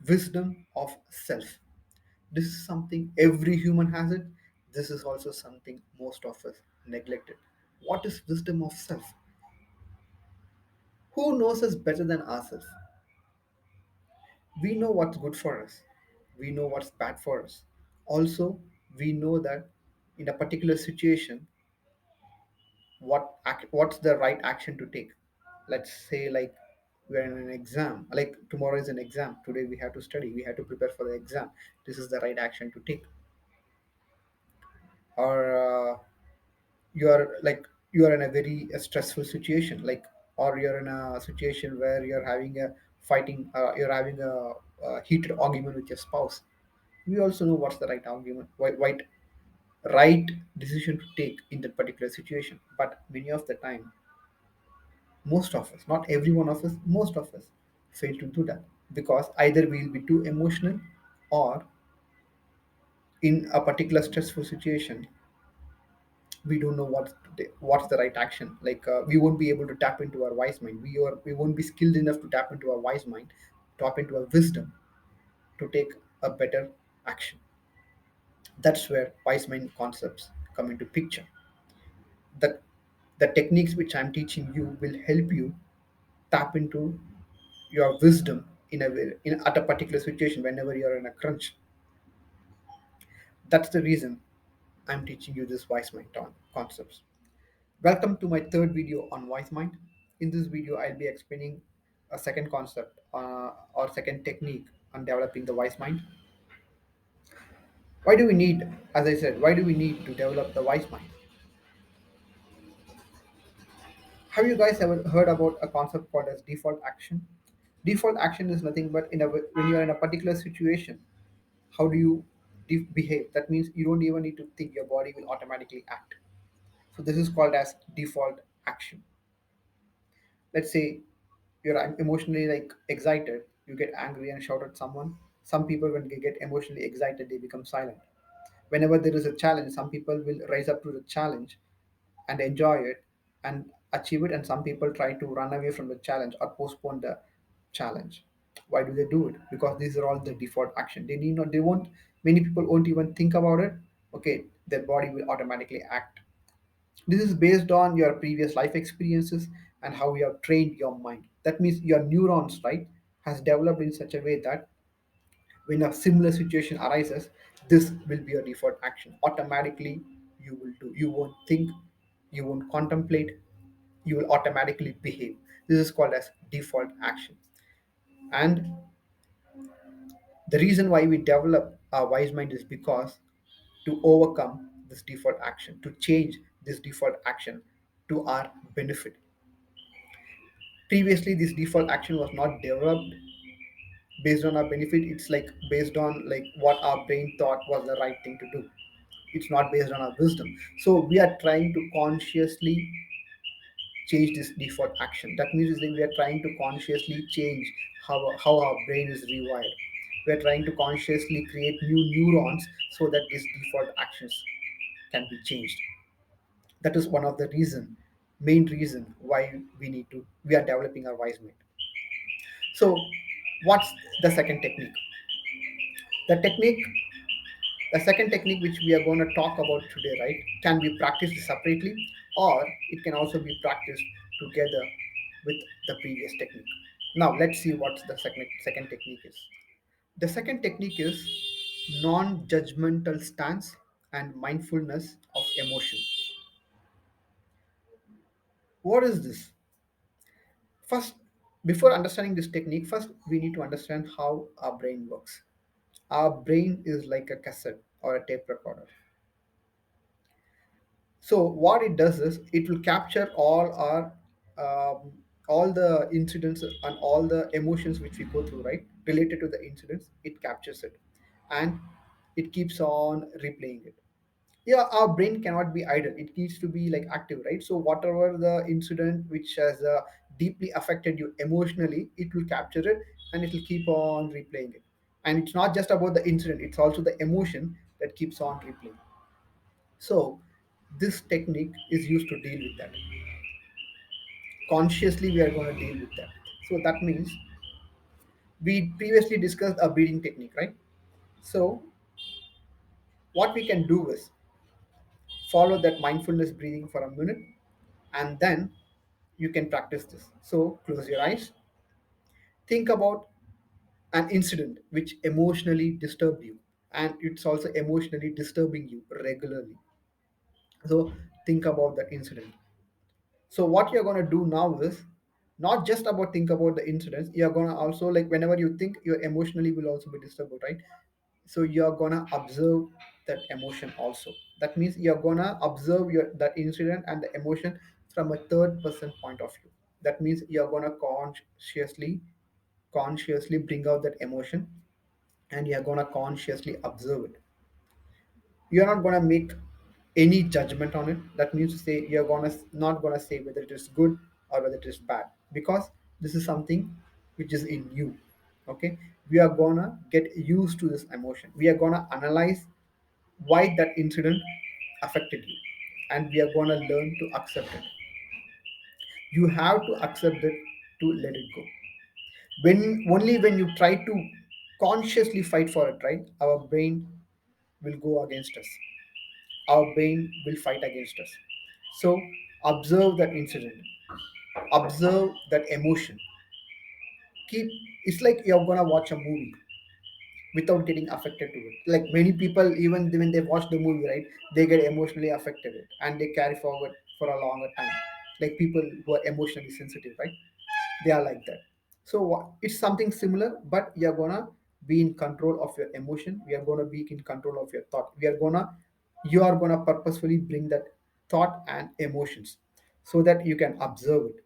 wisdom of self. This is something every human has it. This is also something most of us neglected. What is wisdom of self? Who knows us better than ourselves? We know what's good for us. We know what's bad for us. Also, we know that in a particular situation, what's the right action to take. Let's say like we're in an exam, like tomorrow is an exam. Today we have to study. We have to prepare for the exam. This is the right action to take. Or you are like you are in a very stressful situation, like, or you're in a situation where you're having a fighting you're having a heated argument with your spouse. We also know what's the right argument, right decision to take in that particular situation. But many of the time, most of us, not every one of us, most of us fail to do that, because either we'll be too emotional, or in a particular stressful situation we don't know what's the right action. Like we won't be able to tap into our wise mind. We won't be skilled enough to tap into our wise mind, tap into our wisdom to take a better action. That's where wise mind concepts come into picture. The the techniques which I'm teaching you will help you tap into your wisdom in a way, at a particular situation whenever you're in a crunch. That's the reason I'm teaching you this wise mind concepts. Welcome to my third video on wise mind. In this video, I'll be explaining a second concept or second technique on developing the wise mind. Why do we need, as I said, why do we need to develop the wise mind? Have you guys ever heard about a concept called as default action? Default action is nothing but when you are in a particular situation, how do you behave? That means you don't even need to think; your body will automatically act. So this is called as default action. Let's say you're emotionally like excited, you get angry and shout at someone. Some people, when they get emotionally excited, they become silent. Whenever there is a challenge, some people will rise up to the challenge and enjoy it and achieve it, and some people try to run away from the challenge or postpone the challenge. Why do they do it? Because these are all the default action. They won't, many people won't even think about it. Okay, their body will automatically act. This is based on your previous life experiences and how you have trained your mind. That means your neurons, right, has developed in such a way that when a similar situation arises, this will be your default action. Automatically, you will do. You won't think, you won't contemplate, you will automatically behave. This is called as default action. And the reason why we develop our wise mind is because to overcome this default action, to change this default action to our benefit. Previously, this default action was not developed based on our benefit. It's like based on like what our brain thought was the right thing to do. It's not based on our wisdom. So we are trying to consciously change this default action. That means that we are trying to consciously change how our brain is rewired. We are trying to consciously create new neurons so that these default actions can be changed. That is one of the main reason why we are developing our wise mind. So what's the second technique? The technique, the second technique which we are going to talk about today, right, can be practiced separately, or it can also be practiced together with the previous technique. Now let's see what the second technique is. The second technique is non-judgmental stance and mindfulness of emotion. What is this? First, before understanding this technique, first we need to understand how our brain works. Our brain is like a cassette or a tape recorder. So what it does is it will capture um, all the incidents and all the emotions which we go through, right, related to the incidents. It captures it, and it keeps on replaying it. Yeah, our brain cannot be idle. It needs to be like active, right? So whatever the incident which has deeply affected you emotionally, it will capture it and it will keep on replaying it. And it's not just about the incident; it's also the emotion that keeps on replaying. So this technique is used to deal with that. Consciously, we are going to deal with that. So that means We previously discussed a breathing technique, right? So what we can do is follow that mindfulness breathing for a minute, and then you can practice this. So close your eyes, think about an incident which emotionally disturbed you, and it's also emotionally disturbing you regularly. So think about that incident. So what you're going to do now is not just about think about the incidents, you're going to also, like, whenever you think, your emotionally will also be disturbed, right? So you're going to observe that emotion also. That means you're going to observe that incident and the emotion from a third person point of view. That means you're going to consciously bring out that emotion, and you're going to consciously observe it. You're not going to make any judgment on it. That means to say, you're going to not going to say whether it is good or whether it is bad, because this is something which is in you. Okay, we are going to get used to this emotion. We are going to analyze why that incident affected you, and we are going to learn to accept it. You have to accept it to let it go. When you try to consciously fight for it, right, our brain will go against us. Our brain will fight against us. So observe that incident, observe that emotion. Keep It's like you're gonna watch a movie without getting affected to it. Like many people, even when they watch the movie, right, they get emotionally affected it and they carry forward for a longer time. Like people who are emotionally sensitive, right? They are like that. So it's something similar, but you're gonna be in control of your emotion. We are gonna be in control of your thought. You are gonna purposefully bring that thought and emotions so that you can observe it,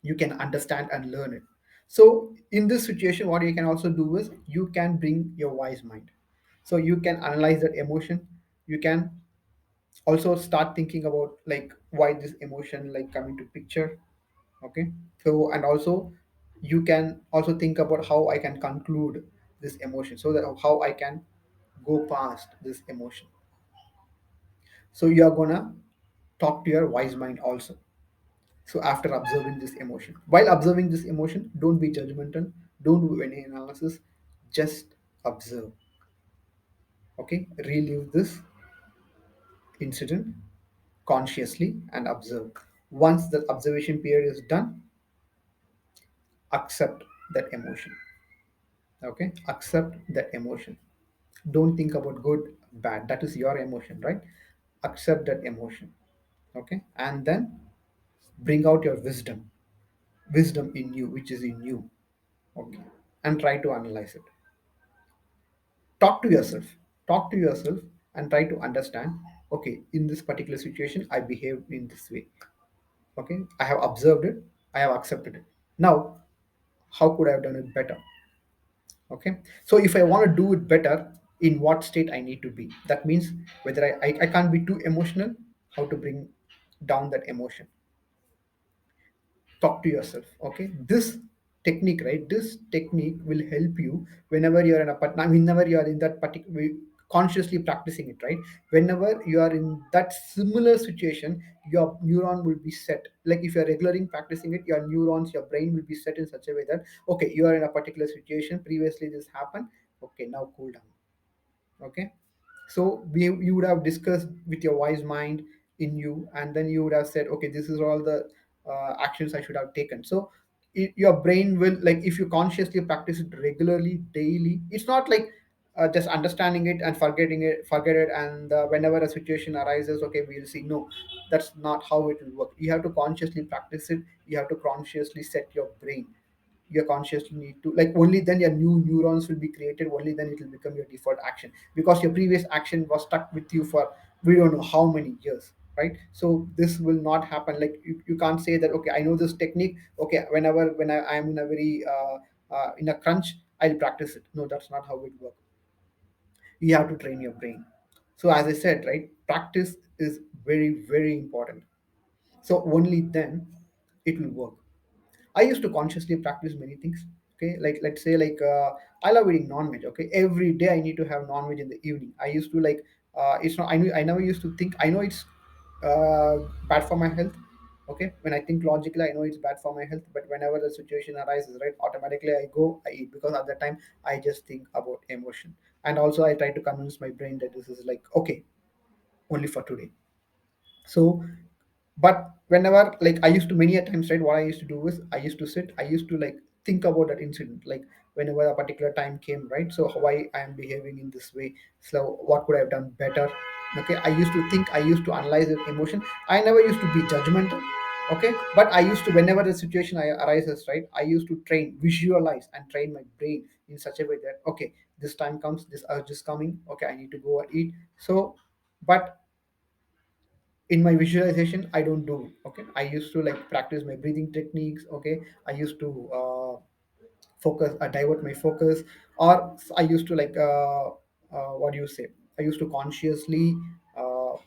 you can understand and learn it. So in this situation, what you can also do is you can bring your wise mind. So you can analyze that emotion. You can also start thinking about like why this emotion like come into picture. Okay, so and also you can also think about how I can conclude this emotion, so that how I can go past this emotion. So you are gonna talk to your wise mind also. So after observing this emotion, while observing this emotion, don't be judgmental, don't do any analysis, just observe. Okay, relive this incident consciously and observe. Once the observation period is done, accept that emotion. Okay, accept that emotion. Don't think about good, bad. That is your emotion, right? Accept that emotion. Okay, and then bring out your wisdom in you, which is in you. Okay, and try to analyze it. Talk to yourself and try to understand. Okay, in this particular situation I behaved in this way. Okay, I have observed it, I have accepted it. Now how could I have done it better? Okay, so if I want to do it better, in what state I need to be. That means whether I can't be too emotional, how to bring down that emotion. Talk to yourself. Okay, this technique, right, this technique will help you whenever you're in whenever you are in that particular consciously practicing it, right? Whenever you are in that similar situation, your neuron will be set. Like if you're regularly practicing it, your neurons, your brain will be set in such a way that okay, you are in a particular situation, previously this happened, okay, now cool down. Okay, so you would have discussed with your wise mind in you, and then you would have said okay, this is all the actions I should have taken. So your brain will, like, if you consciously practice it regularly daily, it's not like just understanding it and forget it, and whenever a situation arises, okay, we'll see. No, that's not how it will work. You have to consciously practice it. You have to consciously set your brain. You consciously need to, like, only then your new neurons will be created, only then it will become your default action, because your previous action was stuck with you for we don't know how many years, right? So this will not happen. Like you can't say that okay, I know this technique, okay, when I am in a very in a crunch, I'll practice it. No, that's not how it works. You have to train your brain. So as I said, right, practice is very important. So only then it will work. I used to consciously practice many things. Okay, like let's say like I love eating non-veg. Okay, every day I need to have non-veg in the evening. I used to like it's not. I never used to think. I know it's bad for my health, Okay, when I think logically, I know it's bad for my health, but whenever the situation arises, right, automatically I go, I eat, because at that time I just think about emotion. And also I try to convince my brain that this is like okay, only for today. So, but whenever, like, I used to, many a times, right, what I used to do is I used to sit, I used to like think about that incident, like whenever a particular time came, right, so why I am behaving in this way, so what could I have done better. Okay, I used to think, I used to analyze the emotion. I never used to be judgmental. Okay, but I used to, whenever the situation arises, right, I used to train, visualize and train my brain in such a way that okay, this time comes, this urge is coming, okay, I need to go and eat. So, but in my visualization I don't do it. Okay, I used to like practice my breathing techniques. Okay, I used to focus, divert my focus, or I used to like what do you say, I used to consciously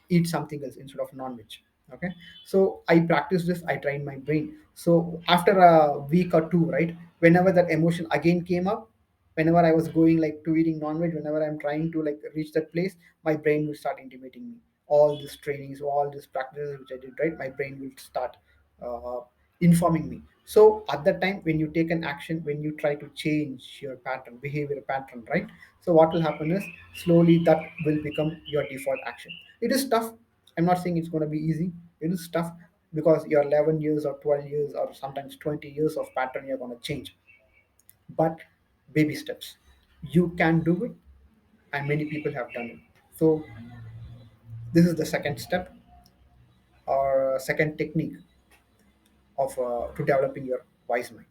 eat something else instead of non-veg. Okay, so I practice this, I train my brain. So after a week or two, right, whenever that emotion again came up, whenever I was going like to eating non-veg, whenever I'm trying to like reach that place, my brain will start intimating me. All these trainings, all these practices which I did, right, my brain will start uh, informing me. So at that time, when you take an action, when you try to change your pattern, behavior pattern, right, so what will happen is slowly that will become your default action. It is tough. I'm not saying it's going to be easy. It is tough, because your 11 years or 12 years or sometimes 20 years of pattern you're going to change. But baby steps, you can do it, and many people have done it. So this is the second step, or second technique of to developing your wise mind.